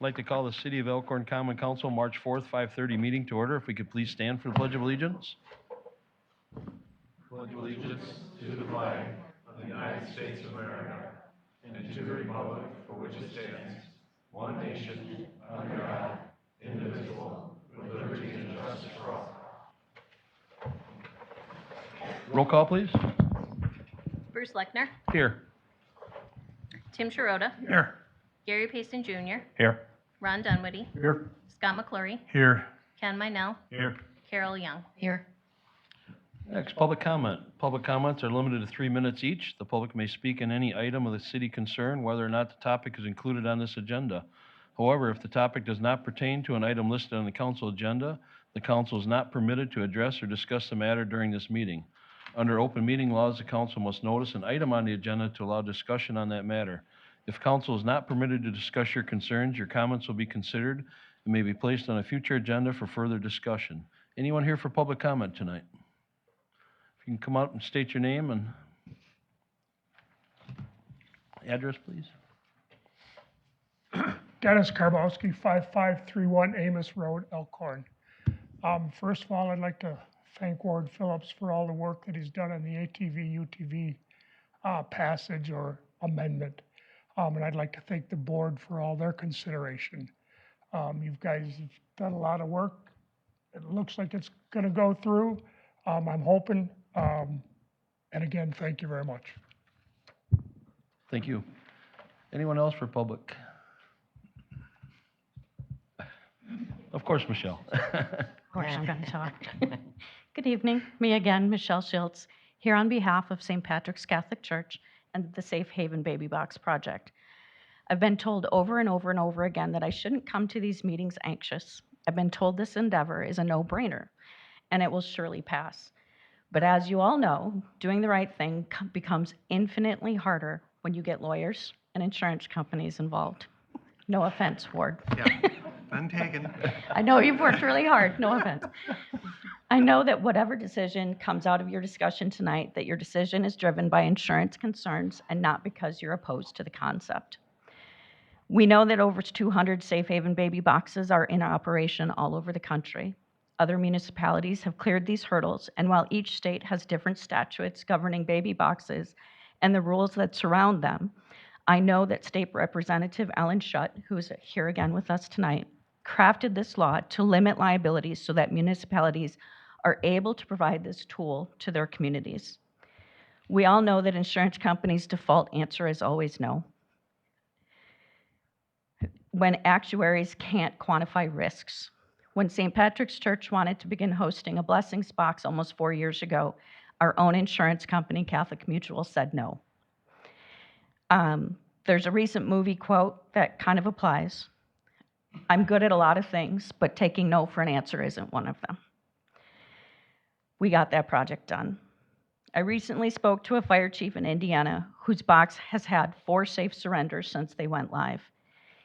I'd like to call the City of Elkhorn Common Council March 4th, 5:30 meeting to order. If we could please stand for the Pledge of Allegiance. Pledge allegiance to the flag of the United States of America and to the republic for which it stands, one nation, under God, indivisible, with liberty and justice for all. Roll call, please. Bruce Lechner, Here. Tim Sharota, Here. Gary Payson Jr., Here. Ron Dunwoody, Here. Scott McClory, Here. Ken Minell, Here. Carol Young. Here. Next, public comment. Public comments are limited to 3 minutes each. The public may speak on any item of the city concern, whether or not the topic is included on this agenda. However, if the topic does not pertain to an item listed on the council agenda, the council is not permitted to address or discuss the matter during this meeting. Under open meeting laws, the council must notice an item on the agenda to allow discussion on that matter. If council is not permitted to discuss your concerns, your comments will be considered and may be placed on a future agenda for further discussion. Anyone here for public comment tonight? If you can come out and state your name and address, please. Dennis Karbowski, 5531 Amos Road, Elkhorn. First of all, I'd like to thank Ward Phillips for all the work that he's done on the ATV-UTV passage or amendment. And I'd like to thank the board for all their consideration. You guys have done a lot of work. It looks like it's going to go through. I'm hoping. And again, thank you very much. Thank you. Anyone else for public? Of course, Michelle. Of course, I'm going to talk. Good evening. Me again, Michelle Schultz, here on behalf of St. Patrick's Catholic Church and the Safe Haven Baby Box Project. I've been told over and over and over again that I shouldn't come to these meetings anxious. I've been told this endeavor is a no-brainer, and it will surely pass. But as you all know, doing the right thing becomes infinitely harder when you get lawyers and insurance companies involved. No offense, Ward. Yeah, none taken. I know you've worked really hard, no offense. I know that whatever decision comes out of your discussion tonight, that your decision is driven by insurance concerns and not because you're opposed to the concept. We know that over 200 Safe Haven baby boxes are in operation all over the country. Other municipalities have cleared these hurdles, and while each state has different statutes governing baby boxes and the rules that surround them, I know that State Representative Ellen Schutt, who is here again with us tonight, crafted this law to limit liabilities so that municipalities are able to provide this tool to their communities. We all know that insurance companies' default answer is always no. When actuaries can't quantify risks. When St. Patrick's Church wanted to begin hosting a blessings box almost 4 years ago, our own insurance company, Catholic Mutual, said no. There's a recent movie quote that kind of applies. I'm good at a lot of things, but taking no for an answer isn't one of them. We got that project done. I recently spoke to a fire chief in Indiana whose box has had 4 safe surrenders since they went live.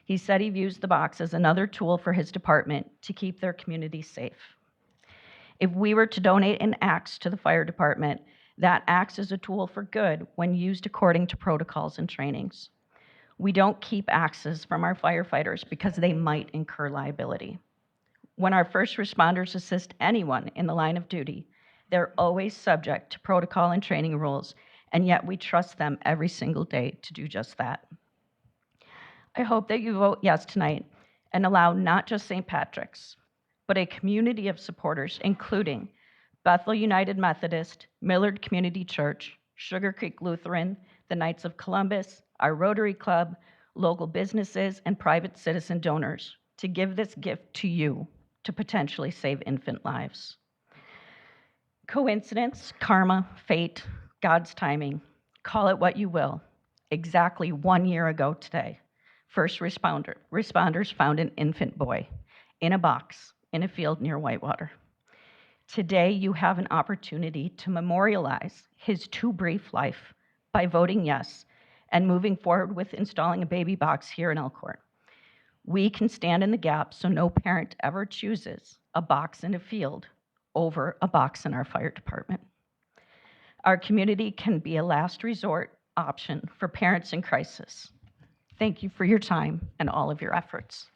He said he views the box as another tool for his department to keep their community safe. If we were to donate an axe to the fire department, that axe is a tool for good when used according to protocols and trainings. We don't keep axes from our firefighters because they might incur liability. When our first responders assist anyone in the line of duty, they're always subject to protocol and training rules, and yet we trust them every single day to do just that. I hope that you vote yes tonight and allow not just St. Patrick's, but a community of supporters, including Bethel United Methodist, Millard Community Church, Sugar Creek Lutheran, the Knights of Columbus, our Rotary Club, local businesses, and private citizen donors to give this gift to you to potentially save infant lives. Coincidence, karma, fate, God's timing, call it what you will. Exactly 1 year ago today, first responders found an infant boy in a box in a field near Whitewater. Today, you have an opportunity to memorialize his too brief life by voting yes and moving forward with installing a baby box here in Elkhorn. We can stand in the gap so no parent ever chooses a box in a field over a box in our fire department. Our community can be a last resort option for parents in crisis. Thank you for your time and all of your efforts.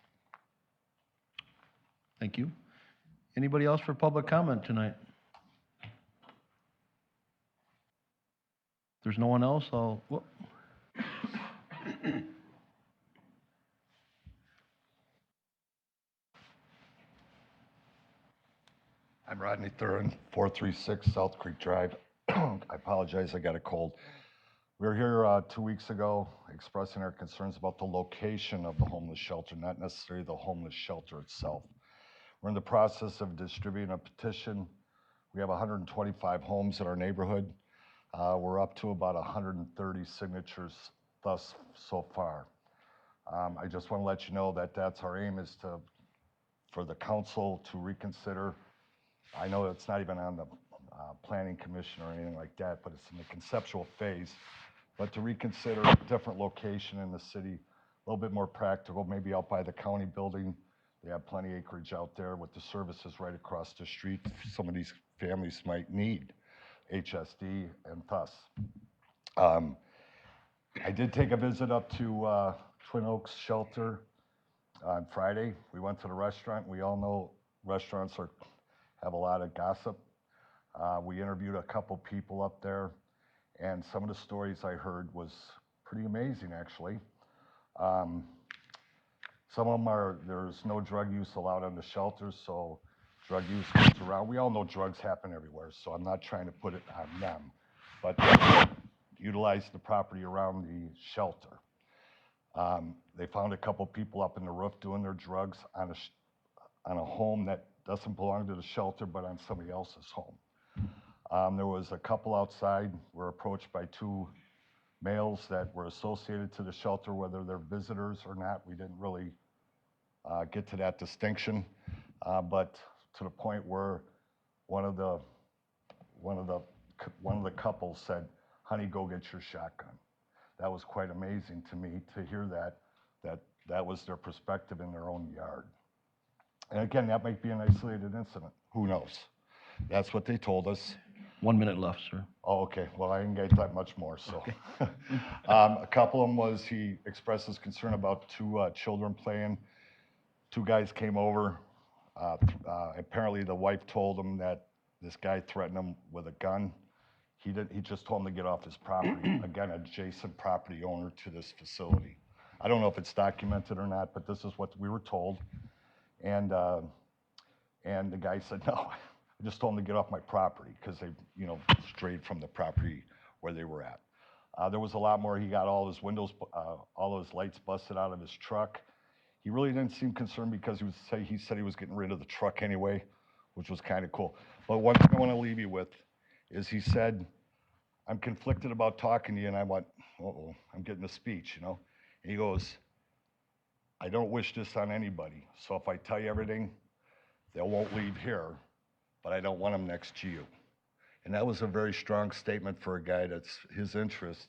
Thank you. Anybody else for public comment tonight? If there's no one else, whoop. I'm Rodney Thurin, 436 South Creek Drive. I apologize, I got a cold. We were here 2 weeks ago expressing our concerns about the location of the homeless shelter, not necessarily the homeless shelter itself. We're in the process of distributing a petition. We have 125 homes in our neighborhood. We're up to about 130 signatures thus so far. I just want to let you know that that's our aim, is for the council to reconsider. I know it's not even on the planning commission or anything like that, but it's in the conceptual phase. But to reconsider a different location in the city, a little bit more practical, maybe out by the county building. They have plenty of acreage out there with the services right across the street. Some of these families might need HSD and thus. I did take a visit up to Twin Oaks Shelter on Friday. We went to the restaurant. We all know restaurants have a lot of gossip. We interviewed a couple people up there, and some of the stories I heard was pretty amazing, actually. Some of them there's no drug use allowed on the shelters, so drug use goes around. We all know drugs happen everywhere, so I'm not trying to put it on them, but utilize the property around the shelter. They found a couple people up in the roof doing their drugs on a home that doesn't belong to the shelter, but on somebody else's home. There was a couple outside, were approached by two males that were associated to the shelter, whether they're visitors or not. We didn't really get to that distinction, but to the point where one of the couples said, "Honey, go get your shotgun." That was quite amazing to me to hear that was their perspective in their own yard. And again, that might be an isolated incident. Who knows? That's what they told us. 1 minute left, sir. Oh, okay. Well, I didn't get that much more, so. Okay. A couple of them was he expressed his concern about two children playing. Two guys came over. Apparently, the wife told him that this guy threatened him with a gun. He just told him to get off his property. Again, adjacent property owner to this facility. I don't know if it's documented or not, but this is what we were told. And the guy said, "No, I just told him to get off my property," because they, strayed from the property where they were at. There was a lot more. He got all his windows, all his lights busted out of his truck. He really didn't seem concerned because he said he was getting rid of the truck anyway, which was kind of cool. But one thing I want to leave you with is he said, "I'm conflicted about talking to you," and I went, "Uh-oh, I'm getting a speech, And he goes, "I don't wish this on anybody. So if I tell you everything, they won't leave here, but I don't want them next to you." And that was a very strong statement for a guy that's his interest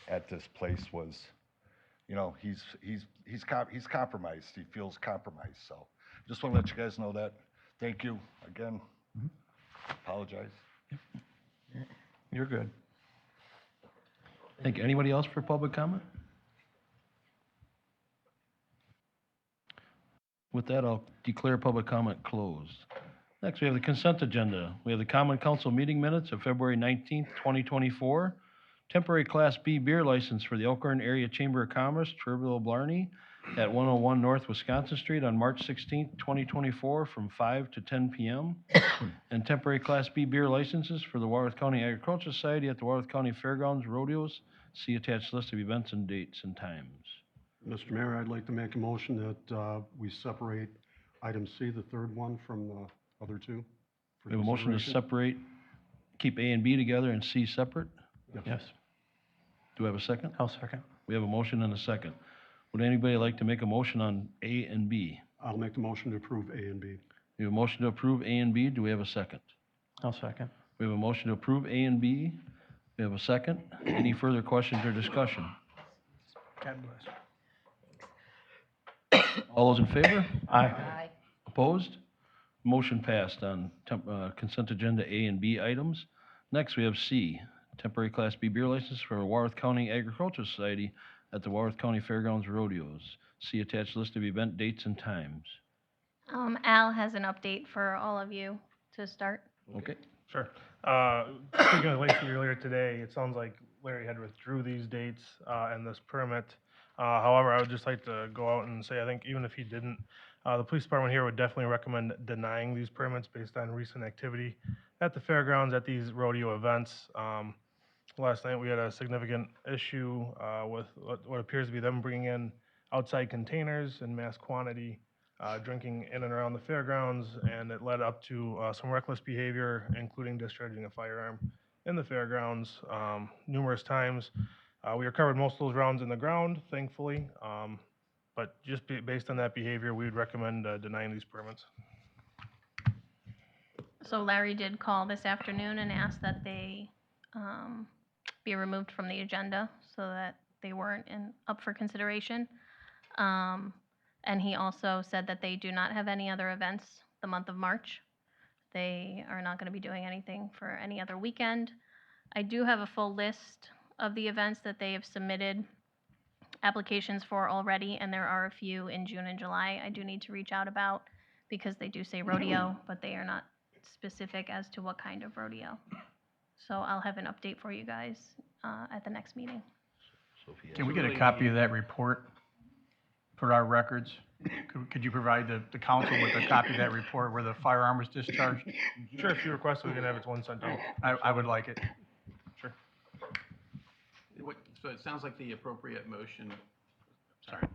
at this place was, he's compromised. He feels compromised. So just want to let you guys know that. Thank you again. Apologize. You're good. Thank you. Anybody else for public comment? With that, I'll declare public comment closed. Next, we have the consent agenda. We have the common council meeting minutes of February 19th, 2024. Temporary Class B beer license for the Elkhorn Area Chamber of Commerce, Turville Blarney, at 101 North Wisconsin Street on March 16th, 2024, from 5 to 10 p.m. And temporary Class B beer licenses for the Warwick County Agricultural Society at the Warwick County Fairgrounds Rodeos. See attached list of events and dates and times. Mr. Mayor, I'd like to make a motion that we separate item C, the third one, from the other two. We have a motion to separate, keep A and B together and C separate? Yes. Do we have a second? I'll second. We have a motion and a second. Would anybody like to make a motion on A and B? I'll make the motion to approve A and B. We have a motion to approve A and B. Do we have a second? I'll second. We have a motion to approve A and B. We have a second. Any further questions or discussion? God bless. All those in favor? Aye. Opposed? Motion passed on consent agenda A and B items. Next, we have C, temporary Class B beer license for Warwick County Agricultural Society at the Warwick County Fairgrounds Rodeos. See attached list of event dates and times. Al has an update for all of you to start. Okay. Sure. Speaking with Lacey earlier today, it sounds like Larry had withdrew these dates and this permit. However, I would just like to go out and say, I think even if he didn't, the police department here would definitely recommend denying these permits based on recent activity at the fairgrounds, at these rodeo events. Last night, we had a significant issue with what appears to be them bringing in outside containers in mass quantity, drinking in and around the fairgrounds, and it led up to some reckless behavior, including discharging a firearm in the fairgrounds numerous times. We recovered most of those rounds in the ground, thankfully, but just based on that behavior, we would recommend denying these permits. So Larry did call this afternoon and asked that they be removed from the agenda so that they weren't up for consideration. And he also said that they do not have any other events the month of March. They are not going to be doing anything for any other weekend. I do have a full list of the events that they have submitted applications for already, and there are a few in June and July I do need to reach out about because they do say rodeo, but they are not specific as to what kind of rodeo. So I'll have an update for you guys at the next meeting. Can we get a copy of that report for our records? Could you provide the council with a copy of that report where the firearm was discharged? Sure, if you request, we can have it one sent out. I would like it. Sure. So it sounds like the appropriate motion,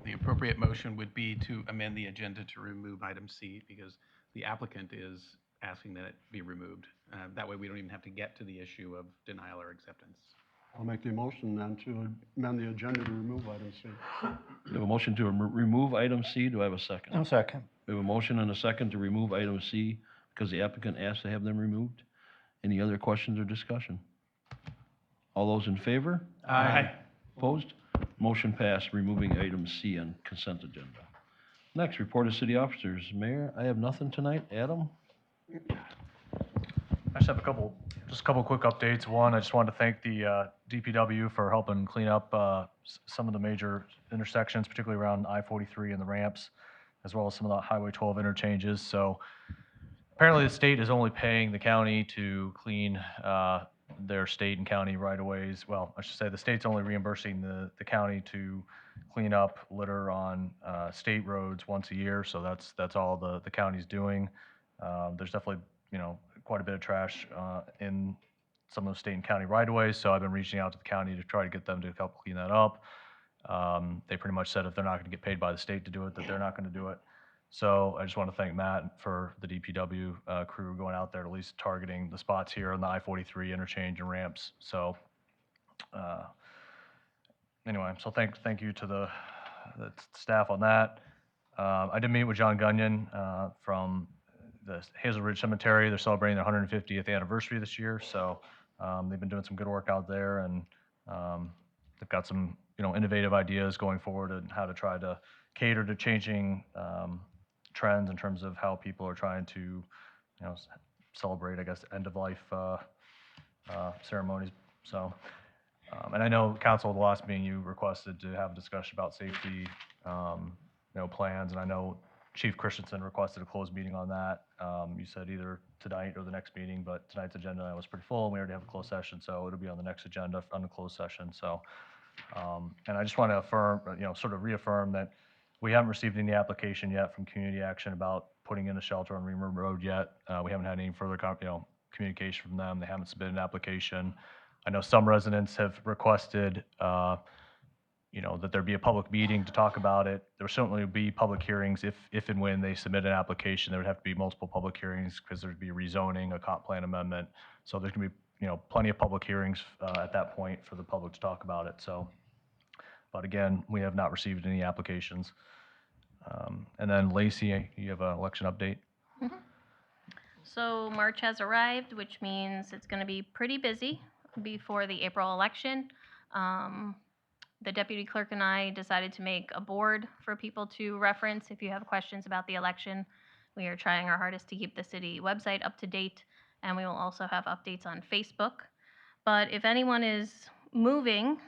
the appropriate motion would be to amend the agenda to remove item C because the applicant is asking that it be removed. That way we don't even have to get to the issue of denial or acceptance. I'll make the motion then to amend the agenda to remove item C. We have a motion to remove item C. Do I have a second? I'll second. We have a motion and a second to remove item C because the applicant asked to have them removed. Any other questions or discussion? All those in favor? Aye. Opposed? Motion passed, removing item C on consent agenda. Next, report of city officers. Mayor, I have nothing tonight. Adam? I just have a couple quick updates. One, I just wanted to thank the DPW for helping clean up some of the major intersections, particularly around I-43 and the ramps, as well as some of the Highway 12 interchanges. So apparently the state is only paying the county to clean their state and county right-of-ways. Well, I should say the state's only reimbursing the county to clean up litter on state roads once a year. So that's all the county's doing. There's definitely, quite a bit of trash in some of the state and county right-of-ways, so I've been reaching out to the county to try to get them to help clean that up. They pretty much said if they're not going to get paid by the state to do it, that they're not going to do it. So I just want to thank Matt for the DPW crew going out there to at least targeting the spots here on the I-43 interchange and ramps. So anyway, so thank you to the staff on that. I did meet with John Gunyon from the Hazel Ridge Cemetery. They're celebrating their 150th anniversary this year, so they've been doing some good work out there, and they've got some innovative ideas going forward and how to try to cater to changing trends in terms of how people are trying to celebrate, I guess, end of life ceremonies. So, and I know council at the last meeting you requested to have a discussion about safety plans, and I know Chief Christensen requested a closed meeting on that. You said either tonight or the next meeting, but tonight's agenda was pretty full, and we already have a closed session, so it'll be on the next agenda on the closed session. So, and I just want to affirm, sort of reaffirm that we haven't received any application yet from Community Action about putting in a shelter on Reamer Road yet. We haven't had any further, communication from them. They haven't submitted an application. I know some residents have requested, that there be a public meeting to talk about it. There certainly would be public hearings if and when they submit an application. There would have to be multiple public hearings because there'd be rezoning, a comp plan amendment. So there's going to be, plenty of public hearings at that point for the public to talk about it. So, but again, we have not received any applications. And then Lacey, you have an election update? Mm-hmm. So March has arrived, which means it's going to be pretty busy before the April election. The deputy clerk and I decided to make a board for people to reference if you have questions about the election. We are trying our hardest to keep the city website up to date, and we will also have updates on Facebook. But if anyone is moving,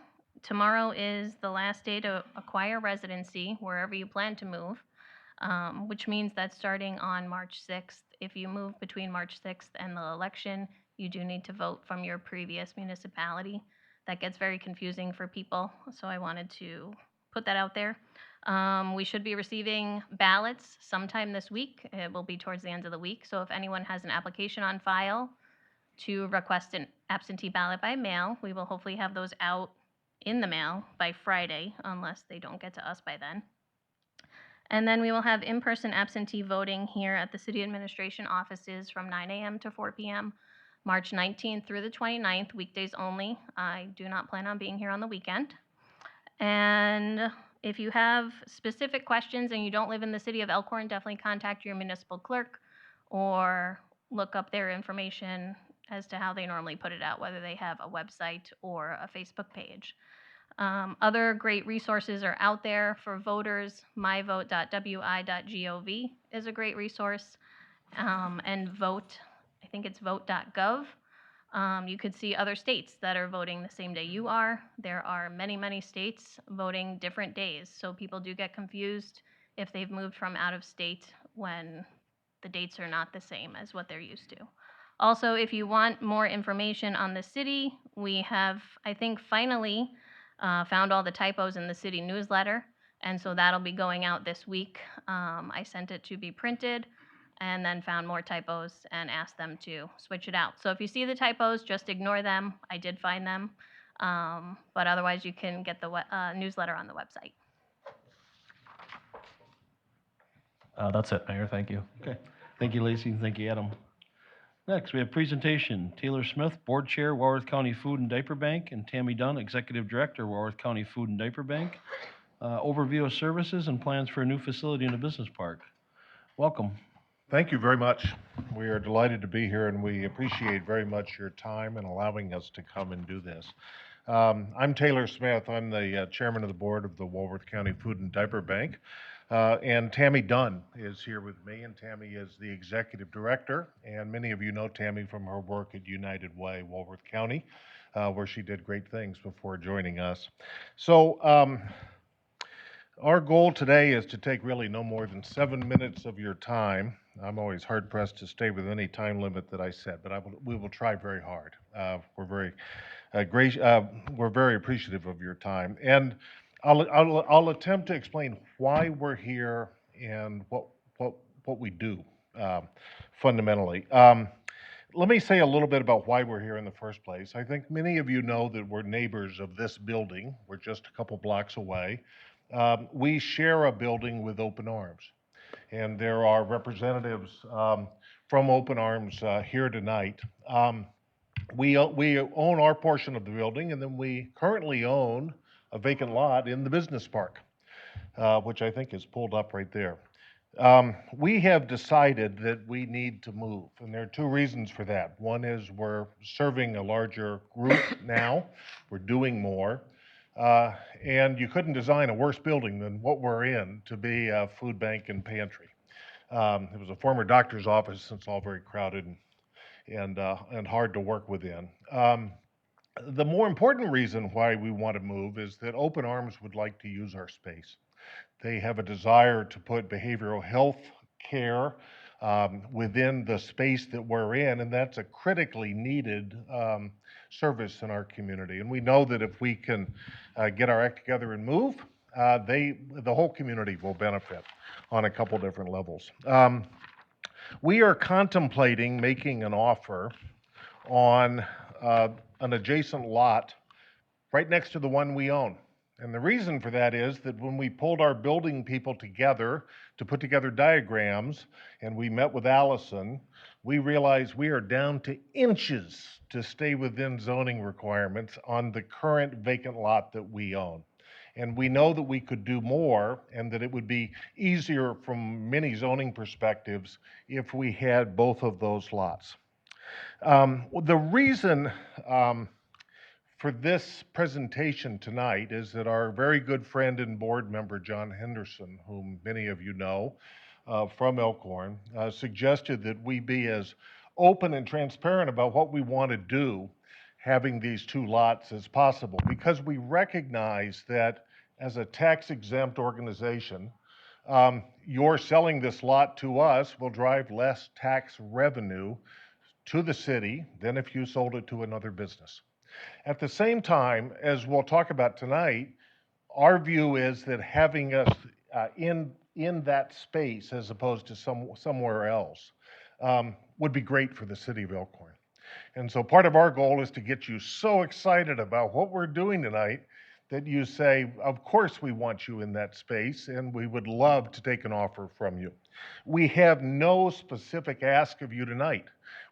tomorrow is the last day to acquire residency wherever you plan to move. which means that starting on March 6th, if you move between March 6th and the election, you do need to vote from your previous municipality. That gets very confusing for people, so I wanted to put that out there. We should be receiving ballots sometime this week. It will be towards the end of the week, so if anyone has an application on file to request an absentee ballot by mail, we will hopefully have those out in the mail by Friday, unless they don't get to us by then. And then we will have in-person absentee voting here at the city administration offices from 9 a.m. to 4 p.m., March 19th through the 29th, weekdays only. I do not plan on being here on the weekend. And if you have specific questions and you don't live in the city of Elkhorn, definitely contact your municipal clerk or look up their information as to how they normally put it out, whether they have a website or a Facebook page. Other great resources are out there for voters. myvote.wi.gov is a great resource. And vote, I think it's vote.gov. You could see other states that are voting the same day you are. There are many, many states voting different days. So people do get confused if they've moved from out of state when the dates are not the same as what they're used to. Also, if you want more information on the city, we have, I think, finally found all the typos in the city newsletter, and so that'll be going out this week. I sent it to be printed and then found more typos and asked them to switch it out. So if you see the typos, just ignore them. I did find them, but otherwise you can get the newsletter on the website. That's it, Mayor, thank you. Okay. Thank you, Lacey, and thank you, Adam. Next, we have presentation. Taylor Smith, Board Chair, Walworth County Food and Diaper Bank, and Tammy Dunn, Executive Director, Walworth County Food and Diaper Bank. Overview of services and plans for a new facility in the business park. Welcome. Thank you very much. We are delighted to be here, and we appreciate very much your time and allowing us to come and do this. I'm Taylor Smith. I'm the chairman of the board of the Walworth County Food and Diaper Bank. And Tammy Dunn is here with me, and Tammy is the executive director. And many of you know Tammy from her work at United Way, Walworth County, where she did great things before joining us. So our goal today is to take really no more than 7 minutes of your time. I'm always hard pressed to stay with any time limit that I set, but we will try very hard. We're very appreciative of your time, and I'll attempt to explain why we're here and what we do fundamentally. Let me say a little bit about why we're here in the first place. I think many of you know that we're neighbors of this building. We're just a couple blocks away. We share a building with Open Arms, and there are representatives from Open Arms here tonight. We own our portion of the building, and then we currently own a vacant lot in the business park, which I think is pulled up right there. We have decided that we need to move, and there are two reasons for that. One is we're serving a larger group now. We're doing more. And you couldn't design a worse building than what we're in to be a food bank and pantry. It was a former doctor's office, so it's all very crowded and hard to work within. The more important reason why we want to move is that Open Arms would like to use our space. They have a desire to put behavioral health care within the space that we're in, and that's a critically needed service in our community. And we know that if we can get our act together and move, the whole community will benefit on a couple different levels. We are contemplating making an offer on an adjacent lot right next to the one we own. And the reason for that is that when we pulled our building people together to put together diagrams, and we met with Allison, we realized we are down to inches to stay within zoning requirements on the current vacant lot that we own. And we know that we could do more, and that it would be easier from many zoning perspectives if we had both of those lots. The reason for this presentation tonight is that our very good friend and board member, John Henderson, whom many of you know from Elkhorn, suggested that we be as open and transparent about what we want to do having these two lots as possible, because we recognize that as a tax exempt organization, Your selling this lot to us will drive less tax revenue to the city than if you sold it to another business. At the same time, as we'll talk about tonight, our view is that having us in that space as opposed to somewhere else would be great for the city of Elkhorn. And so part of our goal is to get you so excited about what we're doing tonight that you say, of course we want you in that space and we would love to take an offer from you. We have no specific ask of you tonight.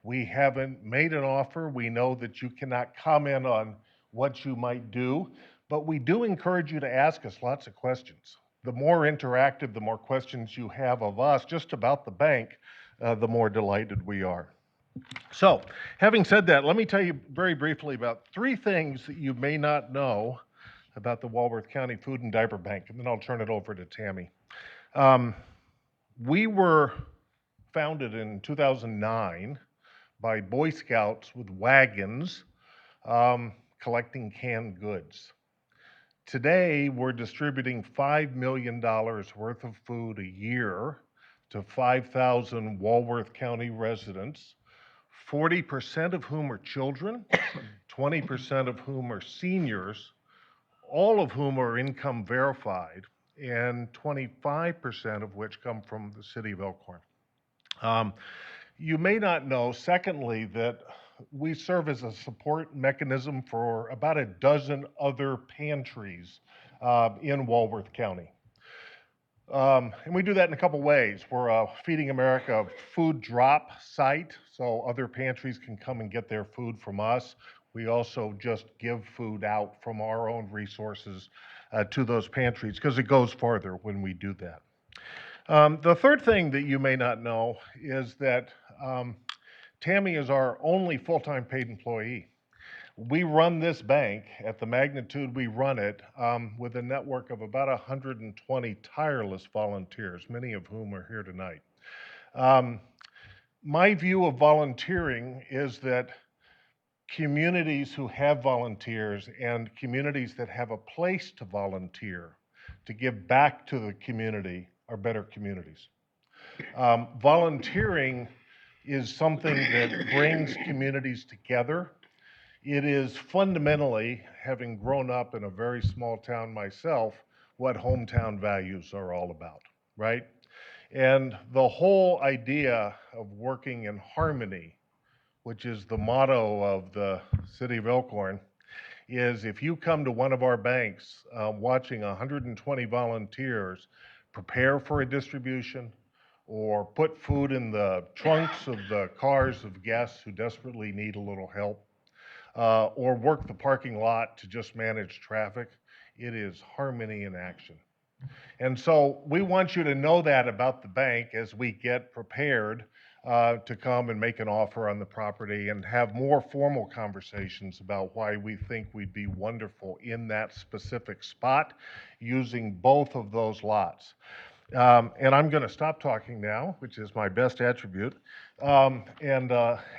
We haven't made an offer. We know that you cannot comment on what you might do, but we do encourage you to ask us lots of questions. The more interactive, the more questions you have of us just about the bank, the more delighted we are. So, having said that, let me tell you very briefly about 3 things that you may not know about the Walworth County Food and Diaper Bank, and then I'll turn it over to Tammy. We were founded in 2009 by Boy Scouts with wagons collecting canned goods. Today, we're distributing $5 million worth of food a year to 5,000 Walworth County residents, 40% of whom are children, 20% of whom are seniors, all of whom are income verified, and 25% of which come from the city of Elkhorn. You may not know, secondly, that we serve as a support mechanism for about a dozen other pantries in Walworth County. And we do that in a couple ways. We're a Feeding America food drop site, so other pantries can come and get their food from us. We also just give food out from our own resources to those pantries because it goes farther when we do that. The third thing that you may not know is that Tammy is our only full-time paid employee. We run this bank at the magnitude we run it with a network of about 120 tireless volunteers, many of whom are here tonight. My view of volunteering is that communities who have volunteers and communities that have a place to volunteer, to give back to the community, are better communities. Volunteering is something that brings communities together. It is fundamentally, having grown up in a very small town myself, what hometown values are all about, right? And the whole idea of working in harmony, which is the motto of the city of Elkhorn, is if you come to one of our banks watching 120 volunteers prepare for a distribution or put food in the trunks of the cars of guests who desperately need a little help, or work the parking lot to just manage traffic, it is harmony in action. And so we want you to know that about the bank as we get prepared to come and make an offer on the property and have more formal conversations about why we think we'd be wonderful in that specific spot using both of those lots. And I'm going to stop talking now, which is my best attribute, and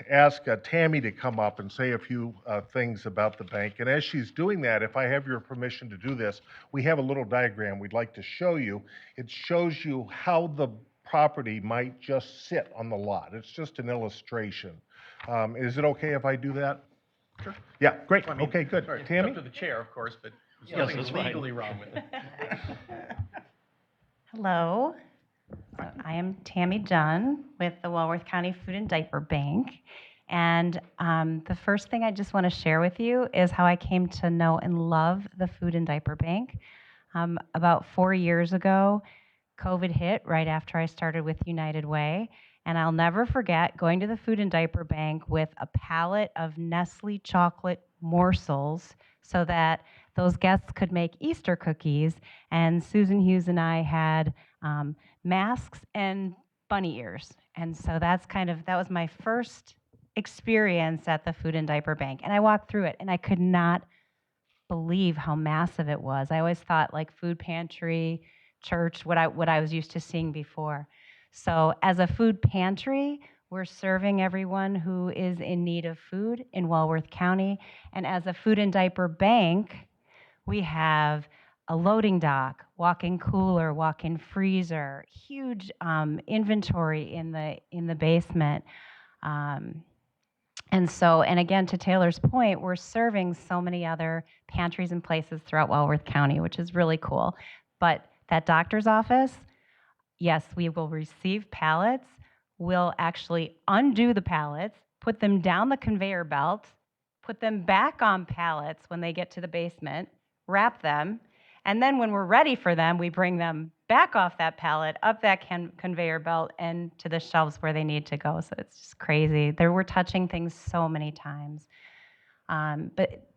ask Tammy to come up and say a few things about the bank. And as she's doing that, if I have your permission to do this, we have a little diagram we'd like to show you. It shows you how the property might just sit on the lot. It's just an illustration. Is it okay if I do that? Sure. Yeah, great. I mean, Okay, good. It's Tammy? up to the chair, of course, but there's Yes, nothing that's fine. legally wrong with it. Hello, I am Tammy Dunn with the Walworth County Food and Diaper Bank. And the first thing I just want to share with you is how I came to know and love the Food and Diaper Bank. About 4 years ago, COVID hit right after I started with United Way. And I'll never forget going to the Food and Diaper Bank with a pallet of Nestle chocolate morsels so that those guests could make Easter cookies. And Susan Hughes and I had masks and bunny ears. And so that was my first experience at the Food and Diaper Bank. And I walked through it and I could not believe how massive it was. I always thought like food pantry, church, what I was used to seeing before. So as a food pantry, we're serving everyone who is in need of food in Walworth County. And as a Food and Diaper Bank, we have a loading dock, walk-in cooler, walk-in freezer, huge inventory in the basement. And again, to Taylor's point, we're serving so many other pantries and places throughout Walworth County, which is really cool. But that doctor's office, yes, we will receive pallets. We'll actually undo the pallets, put them down the conveyor belt, put them back on pallets when they get to the basement, wrap them, and then when we're ready for them, we bring them back off that pallet, up that conveyor belt, and to the shelves where they need to go. So it's just crazy. We're touching things so many times. But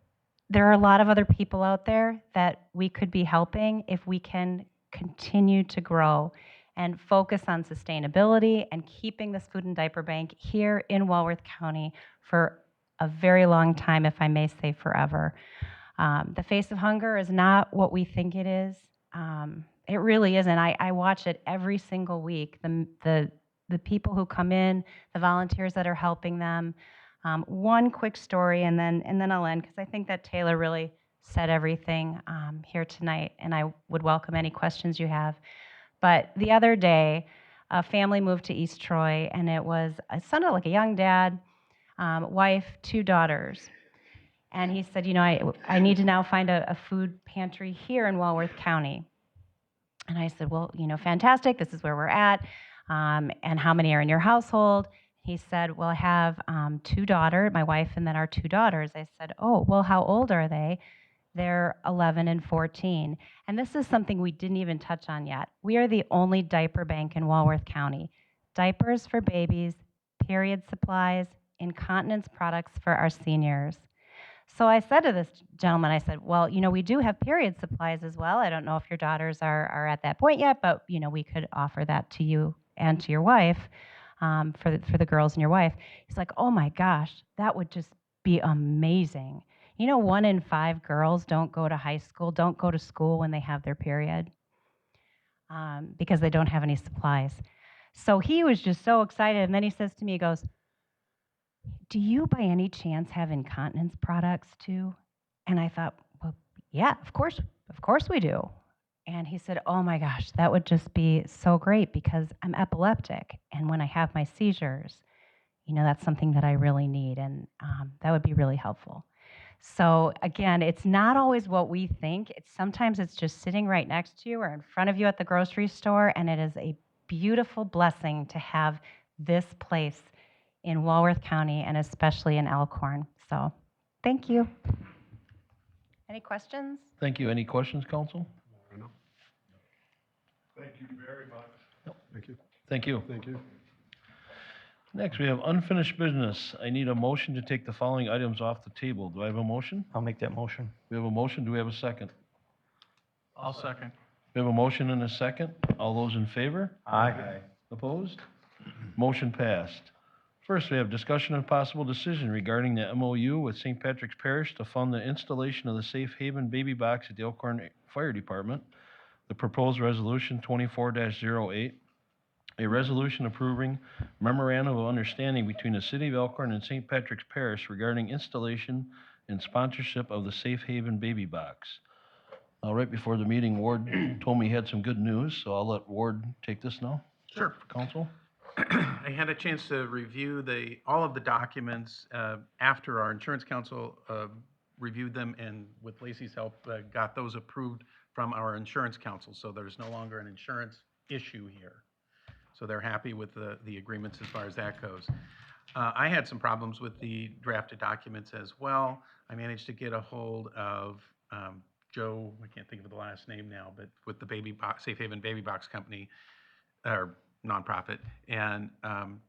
there are a lot of other people out there that we could be helping if we can continue to grow and focus on sustainability and keeping this food and diaper bank here in Walworth County for a very long time, if I may say forever. The face of hunger is not what we think it is. It really isn't. I watch it every single week. The people who come in, the volunteers that are helping them. One quick story, and then I'll end, because I think that Taylor really said everything here tonight, and I would welcome any questions you have. But the other day, a family moved to East Troy, and it sounded like a young dad, wife, 2 daughters. And he said, I need to now find a food pantry here in Walworth County. And I said, well, fantastic. This is where we're at. And how many are in your household? He said, well, I have 2 daughters, my wife, and then our 2 daughters. I said, oh, well, how old are they? They're 11 and 14. And this is something we didn't even touch on yet. We are the only diaper bank in Walworth County. Diapers for babies, period supplies, incontinence products for our seniors. So I said to this gentleman, I said, well, we do have period supplies as well. I don't know if your daughters are at that point yet, but, we could offer that to you and to your wife, for the girls and your wife. He's like, oh my gosh, that would just be amazing. 1 in 5 girls don't go to school when they have their period, because they don't have any supplies. So he was just so excited. And then he says to me, he goes, do you by any chance have incontinence products too? And I thought, well, yeah, of course we do. And he said, oh my gosh, that would just be so great, because I'm epileptic. And when I have my seizures, that's something that I really need. And that would be really helpful. So again, it's not always what we think. Sometimes it's just sitting right next to you or in front of you at the grocery store. And it is a beautiful blessing to have this place in Walworth County, and especially in Elkhorn. So, thank you. Any questions? Thank you. Any questions, council? Thank you very much. Thank you. Thank you. Thank you. Next, we have unfinished business. I need a motion to take the following items off the table. Do I have a motion? I'll make that motion. We have a motion. Do we have a second? I'll second. We have a motion and a second. All those in favor? Aye. Opposed? Motion passed. First, we have discussion and possible decision regarding the MOU with St. Patrick's Parish to fund the installation of the Safe Haven baby box at the Elkhorn Fire Department. The proposed resolution 24-08, a resolution approving memorandum of understanding between the City of Elkhorn and St. Patrick's Parish regarding installation and sponsorship of the Safe Haven baby box. Now, right before the meeting, Ward told me he had some good news, so I'll let Ward take this now. Sure. For council. I had a chance to review all of the documents after our insurance council reviewed them, and with Lacey's help, got those approved from our insurance council. So there's no longer an insurance issue here. So they're happy with the agreements as far as that goes. I had some problems with the drafted documents as well. I managed to get a hold of Joe, I can't think of the last name now, but with the Safe Haven Baby Box Company, or nonprofit, and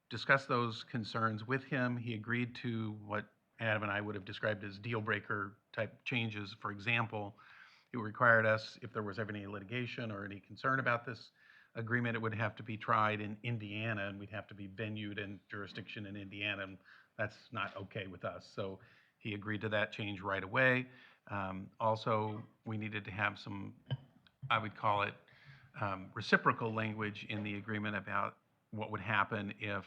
discussed those concerns with him. He agreed to what Adam and I would have described as deal breaker type changes. For example, it required us, if there was ever any litigation or any concern about this agreement, it would have to be tried in Indiana, and we'd have to be venued in jurisdiction in Indiana, and that's not okay with us. So he agreed to that change right away. Also, we needed to have some, I would call it, reciprocal language in the agreement about what would happen if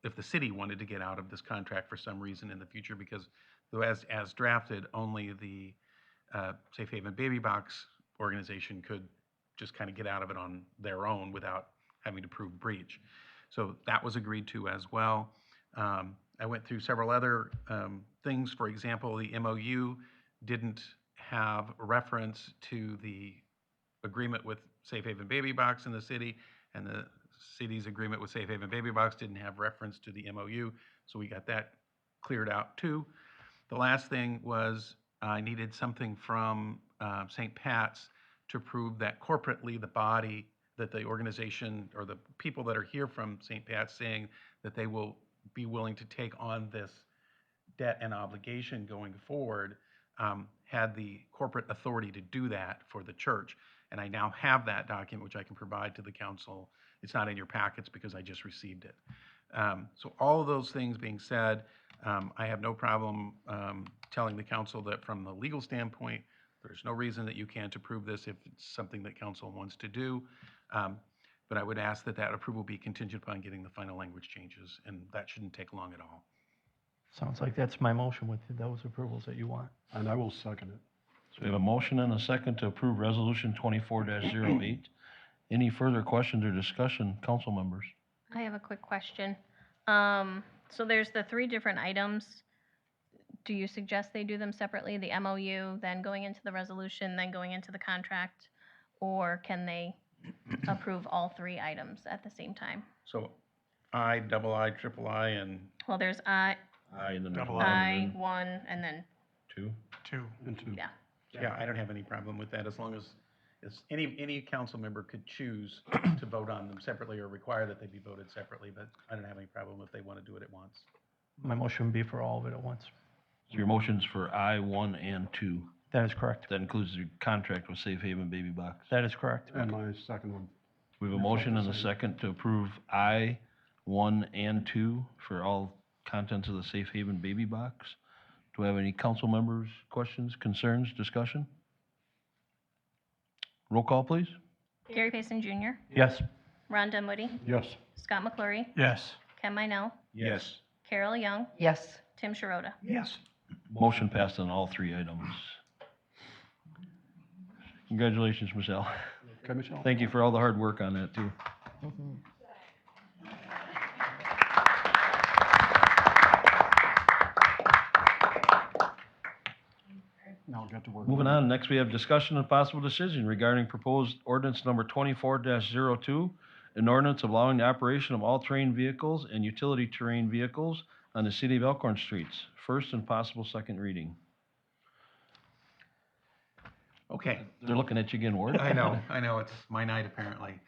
if the city wanted to get out of this contract for some reason in the future, because as drafted, only the Safe Haven Baby Box organization could just kind of get out of it on their own without having to prove breach. So that was agreed to as well. I went through several other things. For example, the MOU didn't have reference to the agreement with Safe Haven Baby Box in the city, and the city's agreement with Safe Haven Baby Box didn't have reference to the MOU, so we got that cleared out too. The last thing was I needed something from St. Pat's to prove that corporately the body, that the organization or the people that are here from St. Pat's saying that they will be willing to take on this debt and obligation going forward, had the corporate authority to do that for the church. And I now have that document, which I can provide to the council. It's not in your packets because I just received it. So all of those things being said, I have no problem telling the council that from the legal standpoint, there's no reason that you can't approve this if it's something that council wants to do. But I would ask that that approval be contingent upon getting the final language changes, and that shouldn't take long at all. Sounds like that's my motion with those approvals that you want. And I will second it. So we have a motion and a second to approve Resolution 24-08. Any further questions or discussion, council members? I have a quick question. So there's the 3 different items. Do you suggest they do them separately, the MOU, then going into the resolution, then going into the contract? Or can they approve all 3 items at the same time? So I, double I, triple I, and Well, there's I, Aye, and then there's Double one, I, and then 1, and then, 2. 2. And two. yeah. yeah, I don't have any problem with that as long as any council member could choose to vote on them separately or require that they be voted separately, but I don't have any problem if they want to do it at once. My motion would be for all of it at once. So your motion's for I, 1, and 2. That is correct. That includes the contract with Safe Haven Baby Box. That is correct. And my second one. We have a motion and a second to approve I, 1, and 2 for all contents of the Safe Haven Baby Box. Do we have any council members, questions, concerns, discussion? Roll call, please. Gary Payson Jr., Yes. Ron Dunwoody, Yes. Scott McClory, Yes. Ken Minell, Yes. Carol Young, Yes. Tim Sharota. Yes. Motion passed on all 3 items. Congratulations, Michelle. Okay, Michelle? Thank you for all the hard work on that, too. Now I'll get to work. Moving on, next we have discussion and possible decision regarding proposed ordinance number 24-02, an ordinance allowing the operation of all-terrain vehicles and utility terrain vehicles on the city of Elkhorn streets. First and possible second reading. Okay. They're looking at you again, Ward. I know, it's my night apparently.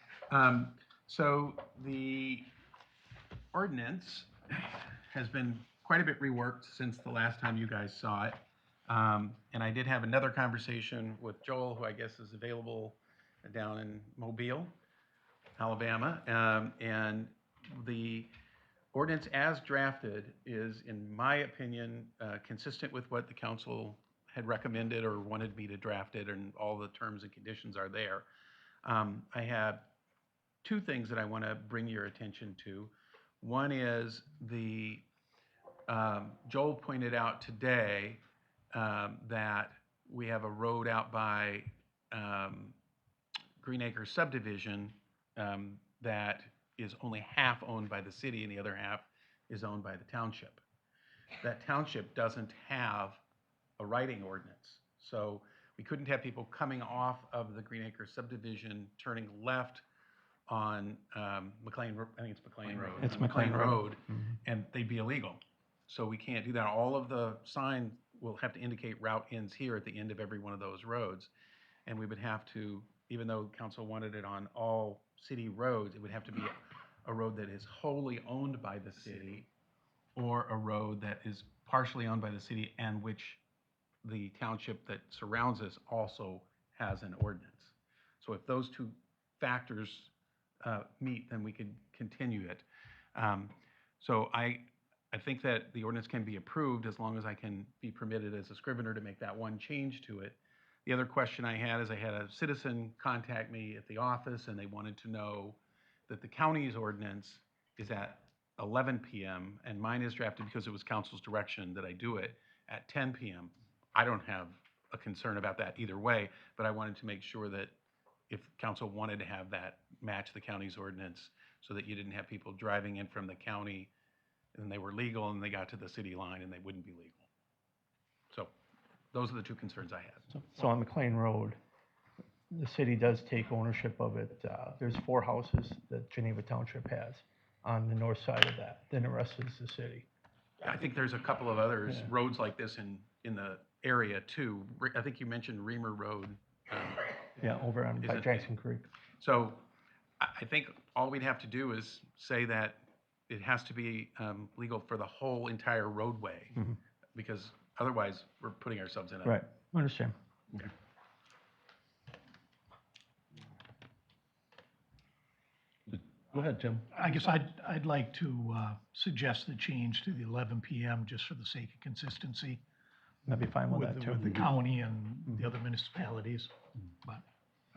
So the ordinance has been quite a bit reworked since the last time you guys saw it. And I did have another conversation with Joel, who I guess is available down in Mobile, Alabama. And the ordinance as drafted is, in my opinion, consistent with what the council had recommended or wanted me to draft it, and all the terms and conditions are there. I have 2 things that I want to bring your attention to. One is Joel pointed out today that we have a road out by Green Acres subdivision that is only half owned by the city and the other half is owned by the township. That township doesn't have a writing ordinance. So we couldn't have people coming off of the Green Acres subdivision, turning left on McLean, I think it's McLean Road. It's McLean Road. And they'd be illegal. So we can't do that. All of the signs will have to indicate route ends here at the end of every one of those roads. And we would have to, even though council wanted it on all city roads, it would have to be a road that is wholly owned by the city or a road that is partially owned by the city and which the township that surrounds us also has an ordinance. So if those 2 factors meet, then we could continue it. So I think that the ordinance can be approved as long as I can be permitted as a scrivener to make that one change to it. The other question I had is I had a citizen contact me at the office and they wanted to know that the county's ordinance is at 11 p.m. and mine is drafted because it was council's direction that I do it at 10 p.m. I don't have a concern about that either way, but I wanted to make sure that if council wanted to have that match the county's ordinance, so that you didn't have people driving in from the county and they were legal and they got to the city line and they wouldn't be legal. So those are the two concerns I had. So on McLean Road, the city does take ownership of it. There's 4 houses that Geneva Township has on the north side of that, then the rest is the city. I think there's a couple of others, Yeah. roads like this in the area too. I think you mentioned Reamer Road. Yeah, over on by Is it- Jackson Creek. So I think all we'd have to do is say that it has to be legal for the whole entire roadway, Mhm. because otherwise we're putting ourselves in a. Right, understand. Go ahead, Tim. I guess I'd like to suggest the change to the 11 PM just for the sake of consistency I'd be fine with with that the, too. with the county and the other municipalities. But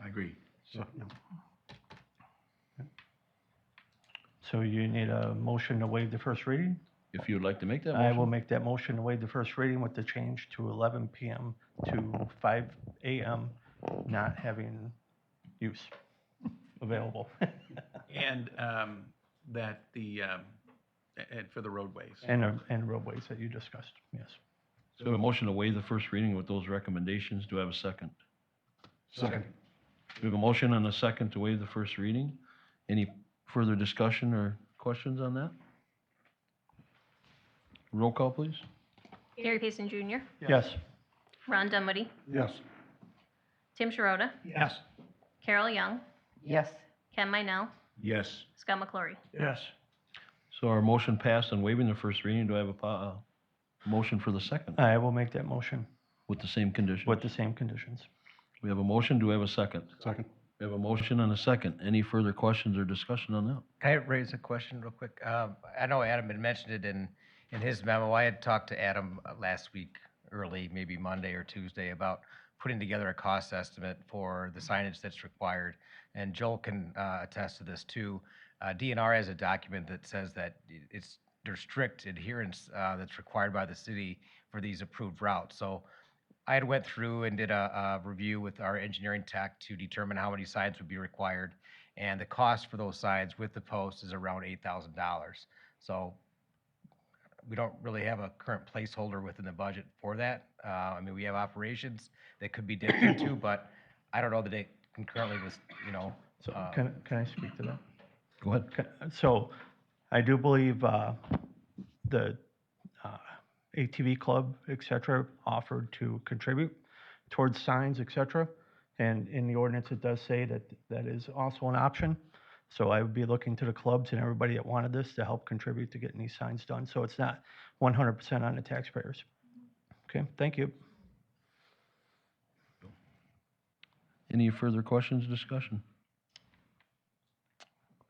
I agree. So you need a motion to waive the first reading? If you would like to make that I will motion. make that motion to waive the first reading with the change to 11 PM to 5 AM, not having use available. And that the, and for the roadways. And roadways that you discussed, yes. So we have a motion to waive the first reading with those recommendations. Do I have a second? Second. We have a motion and a second to waive the first reading. Any further discussion or questions on that? Roll call, please. Gary Payson Jr., Yes. Ron Dunwoody, Yes. Tim Sharota, yes, Carol Young, Yes. Ken Minell, Yes. Scott McClory. Yes. So our motion passed on waiving the first reading. Do I have a motion for the second I will make that motion with the same conditions? with the same conditions. We have a motion. Do we have a second? Second. We have a motion and a second. Any further questions or discussion on that? Can I raise a question real quick? I know Adam had mentioned it in his memo. I had talked to Adam last week, early, maybe Monday or Tuesday, about putting together a cost estimate for the signage that's required. And Joel can attest to this too. DNR has a document that says that there's strict adherence that's required by the city for these approved routes. So I had went through and did a review with our engineering tech to determine how many signs would be required. And the cost for those signs with the post is around $8,000. So we don't really have a current placeholder within the budget for that. I mean, we have operations that could be dipped into, but I don't know that it concurrently was, So can I speak to that? Go ahead. So I do believe the ATV club, et cetera, offered to contribute towards signs, et cetera. And in the ordinance, it does say that that is also an option. So I would be looking to the clubs and everybody that wanted this to help contribute to getting these signs done. So it's not 100% on the taxpayers. Okay, thank you. Any further questions, discussion?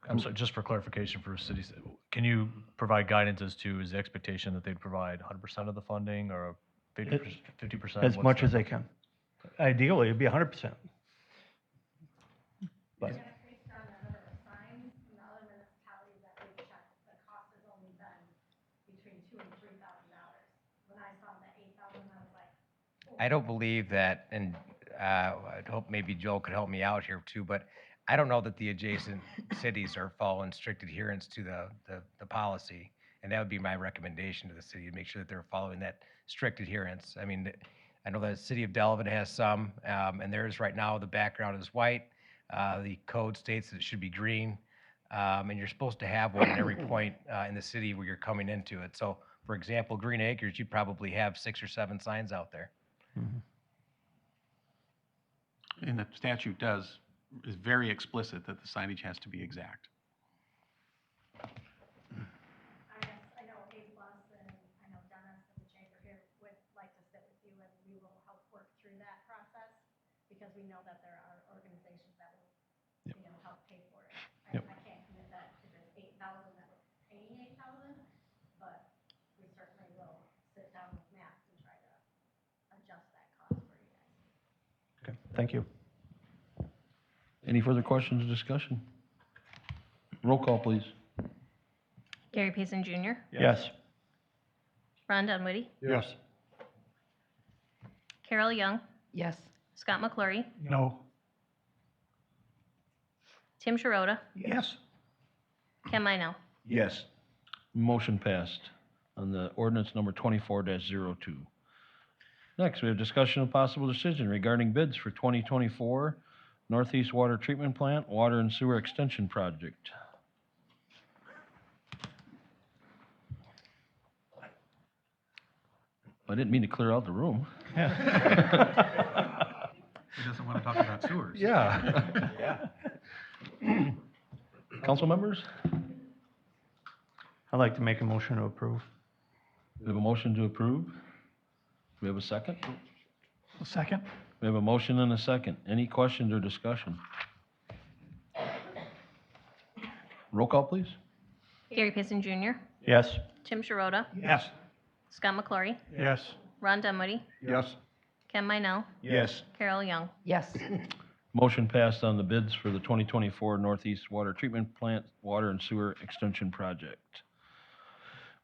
I'm sorry, just for clarification for cities, can you provide guidance as to, is the expectation that they'd provide 100% of the funding or 50%? As much as they can. Ideally, it'd be 100%. But Based on the number of signs in the other municipalities that we've checked, the cost has only been between $2,000 and $3,000. When I saw the 8,000, I was like, oh. I don't believe that, and I'd hope maybe Joel could help me out here too, but I don't know that the adjacent cities are following strict adherence to the policy. And that would be my recommendation to the city, to make sure that they're following that strict adherence. I mean, I know that the city of Delavan has some, and theirs right now, the background is white. The code states that it should be green. And you're supposed to have one at every point in the city where you're coming into it. So, for example, Green Acres, you probably have 6 or 7 signs out there. mhm. And the statute is very explicit that the signage has to be exact. I know A+, and I know Dennis and the chamber here would like to sit with you, and we will help work through that process, because we know that there are organizations that will, help pay for it. Yep. I can't commit that if it's 8,000 that we're paying 8,000, but we certainly will sit down with Matt and try to adjust that cost for you guys. Okay, thank you. Any further questions or discussion? Roll call, please. Gary Payson Jr., Yes. Ron Dunwoody, Yes. Carol Young, Yes. Scott McClory, No. Tim Sharota, Yes. Ken Minell. Yes. Motion passed on the ordinance number 24-02. Next, we have discussion of possible decision regarding bids for 2024 Northeast Water Treatment Plant Water and Sewer Extension Project. I didn't mean to clear out the room. Who doesn't want to talk about sewers? Yeah. Council members, I'd like to make a motion to approve. we have a motion to approve. We have a second. A second? We have a motion and a second. Any questions or discussion? Roll call, please. Gary Payson Jr., Yes. Tim Sharota, Yes. Scott McClory, Yes. Ron Dunwoody, Yes. Ken Minell, Yes. Carol Young. Yes. Motion passed on the bids for the 2024 Northeast Water Treatment Plant Water and Sewer Extension Project.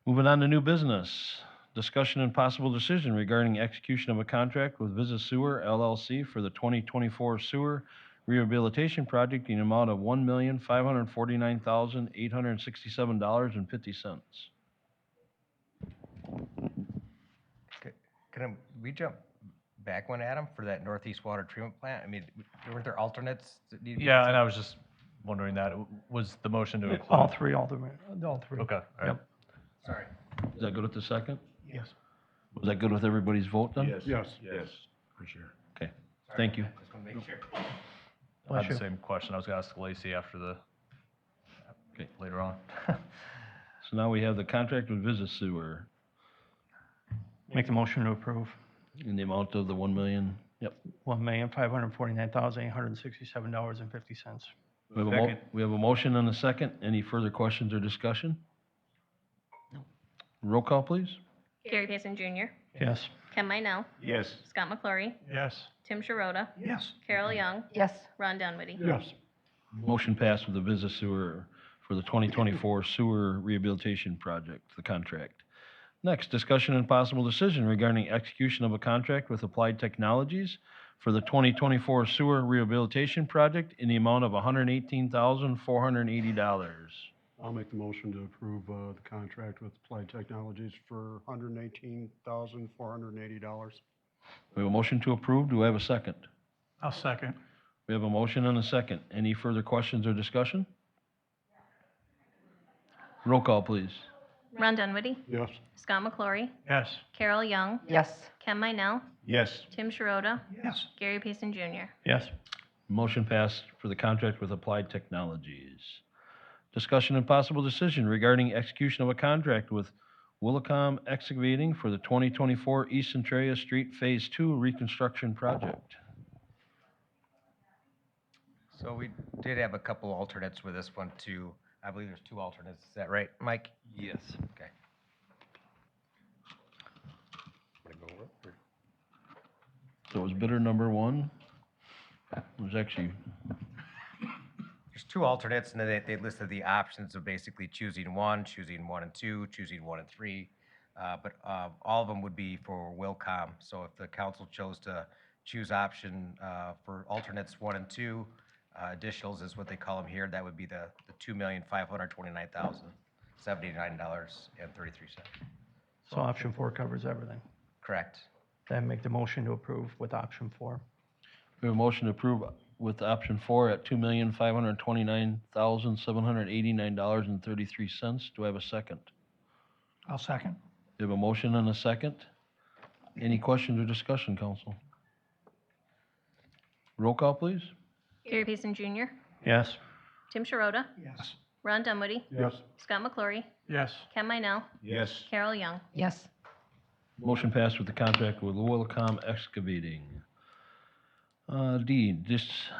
Moving on to new business. Discussion and possible decision regarding execution of a contract with Visit Sewer LLC for the 2024 sewer rehabilitation project in the amount of $1,549,867.50. Can we jump back one, Adam, for that Northeast Water Treatment Plant? I mean, weren't there alternates that needed? Yeah, and I was just wondering that, was the motion to include? All three. Okay, all right. Yep. Sorry. Is that good with the second? Yes. Was that good with everybody's vote then? Yes. Yes, for sure. Okay, thank you. Just want to make sure. I had the same question. I was going to ask Lacey after the, Okay. later on. So now we have the contract with Visit Sewer Make the motion to approve. in the amount of the 1 million. Yep. $1,549,867.50. We have a motion and a second. Any further questions or discussion? No. Roll call, please. Gary Payson Jr., Yes. Ken Minell, Yes. Scott McClory, Yes. Tim Sharota, Yes. Carol Young, Yes. Ron Dunwoody. Yes. Motion passed with the Visit Sewer for the 2024 sewer rehabilitation project, the contract. Next, discussion and possible decision regarding execution of a contract with Applied Technologies for the 2024 sewer rehabilitation project in the amount of $118,480. I'll make the motion to approve the contract with Applied Technologies for $118,480. We have a motion to approve. Do we have a second? I'll second. We have a motion and a second. Any further questions or discussion? Roll call, please. Ron Dunwoody, Yes. Scott McClory, Yes. Carol Young, Yes. Ken Minell, Yes. Tim Sharota, Yes. Gary Payson Jr. Yes. Motion passed for the contract with Applied Technologies. Discussion and possible decision regarding execution of a contract with Willicom Excavating for the 2024 East Centralia Street Phase 2 reconstruction project. So we did have a couple alternates with this one too. I believe there's 2 alternates. Is that right, Mike? Yes. Okay. So it was bidder number 1. It was actually, There's 2 alternates, and then they listed the options of basically choosing 1, choosing 1 and 2, choosing 1 and 3. But all of them would be for Wilcom. So if the council chose to choose option for alternates 1 and 2, additionals is what they call them here, that would be the $2,529,079.33. So option 4 covers everything. Correct. Then make the motion to approve with option 4. we have a motion to approve with option 4 at $2,529,789.33. Do I have a second? I'll second. We have a motion and a second. Any questions or discussion, council? Roll call, please. Gary Payson Jr., Yes. Tim Sharota, Yes. Ron Dunwoody, Yes. Scott McClory, Yes. Ken Minell, Yes. Carol Young. Yes. Motion passed with the contract with Willicom Excavating. D,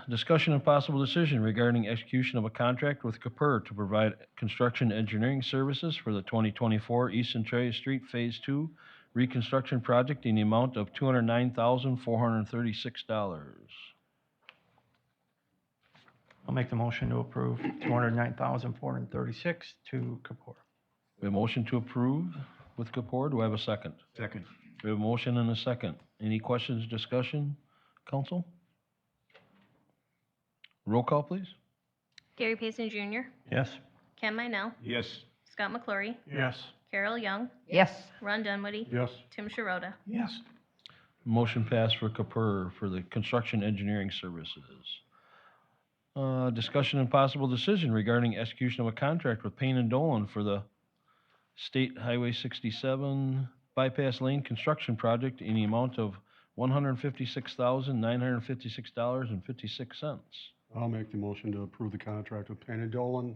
discussion and possible decision regarding execution of a contract with Capur to provide construction engineering services for the 2024 East Centralia Street Phase 2 reconstruction project in the amount of $209,436. I'll make the motion to approve $209,436 to Kapor. We have a motion to approve with Kapor. Do I have a second? Second. We have a motion and a second. Any questions, discussion? Council? Roll call, please. Gary Payson Jr., Yes. Ken Minell, Yes. Scott McClory, Yes. Carol Young, Yes. Ron Dunwoody, Yes. Tim Sharota. Yes. Motion passed for Capur for the construction engineering services. Discussion and possible decision regarding execution of a contract with Payne and Dolan for the State Highway 67 bypass lane construction project in the amount of $156,956.56. I'll make the motion to approve the contract with Payne and Dolan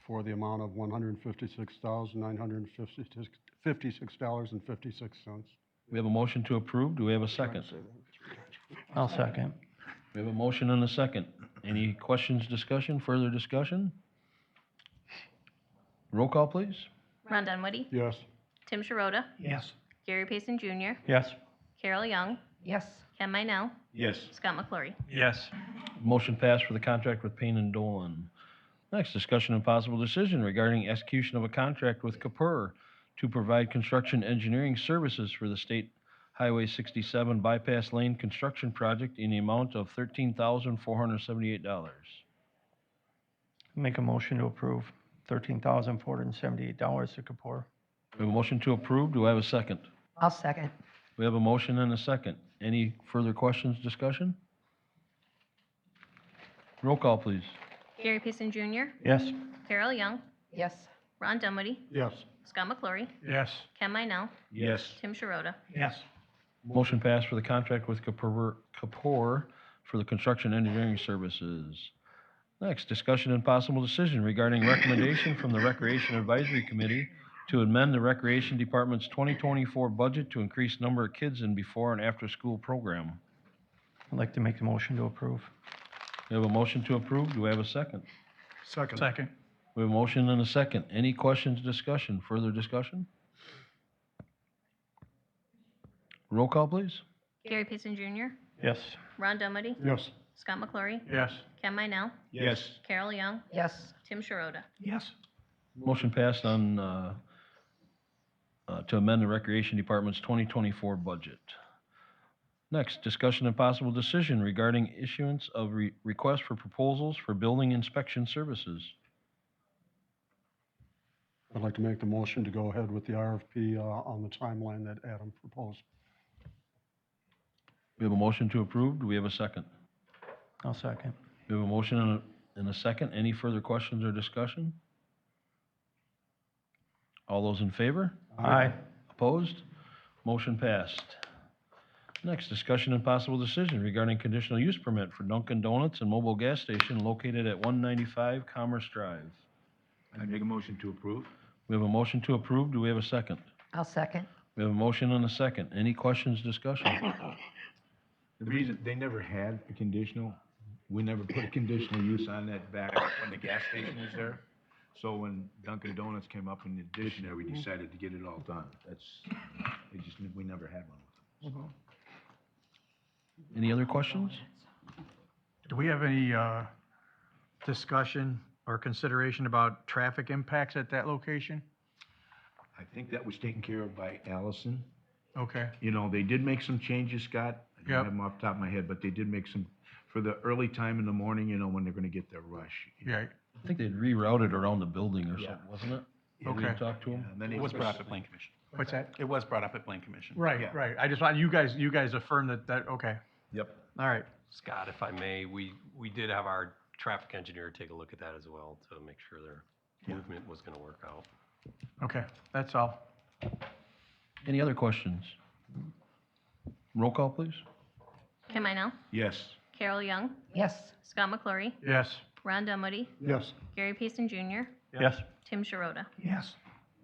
for the amount of $156,956.56. We have a motion to approve. Do we have a second? I'll second. We have a motion and a second. Any questions, discussion, further discussion? Roll call, please. Ron Dunwoody, Yes. Tim Sharota, Yes. Gary Payson Jr., Yes. Carol Young, Yes. Ken Minell, Yes. Scott McClory. Yes. Motion passed for the contract with Payne and Dolan. Next, discussion and possible decision regarding execution of a contract with Capur to provide construction engineering services for the State Highway 67 bypass lane construction project in the amount of $13,478. Make a motion to approve $13,478 to Kapoor. We have a motion to approve. Do I have a second? I'll second. We have a motion and a second. Any further questions, discussion? Roll call, please. Gary Payson Jr., Yes. Carol Young, Yes. Ron Dunwoody, Yes. Scott McClory, Yes. Ken Minell, Yes. Tim Sharota. Yes. Motion passed for the contract with Capur for the construction engineering services. Next, discussion and possible decision regarding recommendation from the Recreation Advisory Committee to amend the Recreation Department's 2024 budget to increase number of kids in before and after school program. I'd like to make the motion to approve. We have a motion to approve. Do we have a second? Second. We have a motion and a second. Any questions, discussion, further discussion? Roll call, please. Gary Payson Jr., Yes. Ron Dunwoody, Yes. Scott McClory, Yes. Ken Minell, Yes. Carol Young, Yes. Tim Sharota. Yes. Motion passed on, to amend the Recreation Department's 2024 budget. Next, discussion and possible decision regarding issuance of request for proposals for building inspection services. I'd like to make the motion to go ahead with the RFP on the timeline that Adam proposed. We have a motion to approve. Do we have a second? I'll second. We have a motion and a second. Any further questions or discussion? All those in favor? Aye. Opposed? Motion passed. Next, discussion and possible decision regarding conditional use permit for Dunkin' Donuts and mobile gas station located at 195 Commerce Drive. I make a motion to approve. We have a motion to approve. Do we have a second? I'll second. We have a motion and a second. Any questions, discussion? The reason, they never had a conditional, we never put a conditional use on that back when the gas station was there. So when Dunkin' Donuts came up in the addition there, we decided to get it all done. We never had one with them. Any other questions? Do we have any discussion or consideration about traffic impacts at that location? I think that was taken care of by Allison. Okay. You know, they did make some changes, Scott. I don't Yep. have them off the top of my head, but they did make some, for the early time in the morning, you know, when they're gonna get their rush. Yeah. I think they'd rerouted around the building or Yeah. something, wasn't it? Yeah, Did Okay. we talk to them? And then It was brought up at Plan Commission. What's that? It was brought up at Plan Commission. Right, Yeah. right. I just want, you guys affirm that, okay. Yep. All right. Scott, if I may, we did have our traffic engineer take a look at that as well to make sure their movement was gonna work out. Okay, that's all. Any other questions? Roll call, please. Ken Minell, Yes. Carol Young, Yes. Scott McClory, Yes. Ron Dunwoody, Yes. Gary Payson Jr., Yes. Tim Sharota. Yes.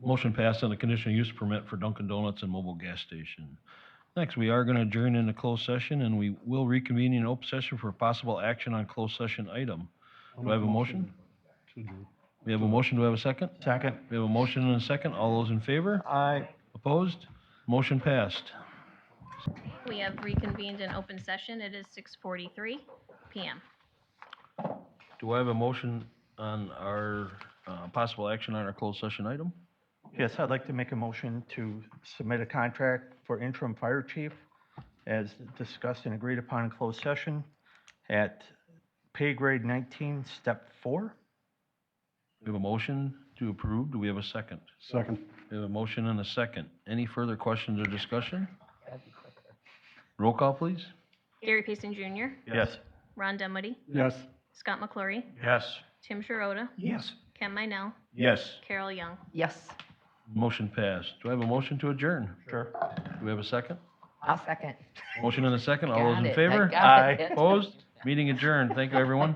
Motion passed on the conditional use permit for Dunkin' Donuts and mobile gas station. Next, we are going to adjourn into closed session, and we will reconvene in open session for possible action on closed session item. Do I have a motion? To adjourn. We have a motion. Do I have a second? Second. We have a motion and a second. All those in favor? Aye. Opposed? Motion passed. We have reconvened in open session. It is 6:43 PM. Do I have a motion on our possible action on our closed session item? Yes, I'd like to make a motion to submit a contract for interim fire chief as discussed and agreed upon in closed session at pay grade 19, step 4. We have a motion to approve. Do we have a second? Second. We have a motion and a second. Any further questions or discussion? Roll call, please. Gary Payson Jr., Yes. Ron Dunwoody, Yes. Scott McClory, Yes. Tim Sharota, Yes. Ken Minell, Yes. Carol Young. Yes. Motion passed. Do I have a motion to adjourn? Sure. Do we have a second? I'll second. Motion and a second. All those Got in it. I favor? got it. Opposed? Meeting adjourned. Thank you, everyone.